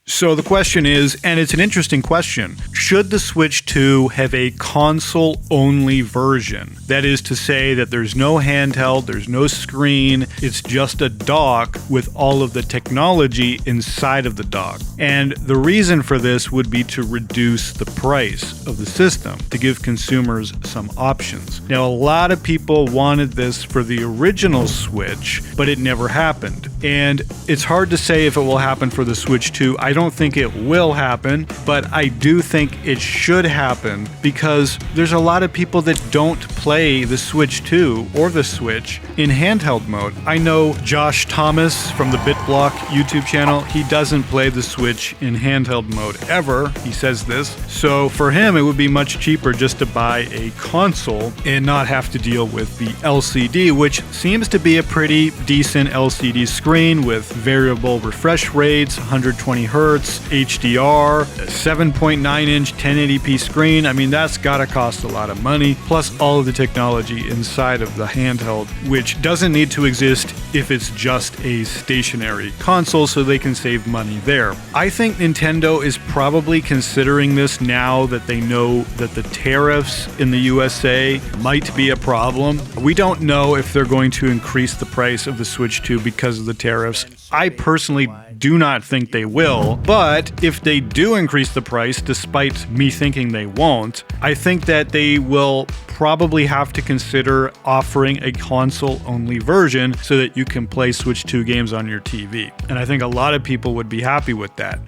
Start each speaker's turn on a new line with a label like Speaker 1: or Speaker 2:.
Speaker 1: So the question is, and it's an interesting question, should the Switch 2 have a console-only version? That is to say that there's no handheld, there's no screen, it's just a dock with all of the technology inside of the dock. And the reason for this would be to reduce the price of the system, to give consumers some options. Now, a lot of people wanted this for the original Switch, but it never happened. And it's hard to say if it will happen for the Switch 2. I don't think it will happen, but I do think it should happen because there's a lot of people that don't play the Switch 2 or the Switch in handheld mode. I know Josh Thomas from the BitBlock YouTube channel, he doesn't play the Switch in handheld mode ever. He says this. So for him, it would be much cheaper just to buy a console and not have to deal with the LCD, which seems to be a pretty decent LCD screen with variable refresh rates, 120 hertz, HDR, a 7.9-inch 1080p screen. I mean, that's gotta cost a lot of money, plus all of the technology inside of the handheld, which doesn't need to exist if it's just a stationary console, so they can save money there. I think Nintendo is probably considering this now that they know that the tariffs in the USA might be a problem. We don't know if they're going to increase the price of the Switch 2 because of the tariffs. I personally do not think they will, but if they do increase the price, despite me thinking they won't, I think that they will probably have to consider offering a console-only version so that you can play Switch 2 games on your TV. And I think a lot of people would be happy with that.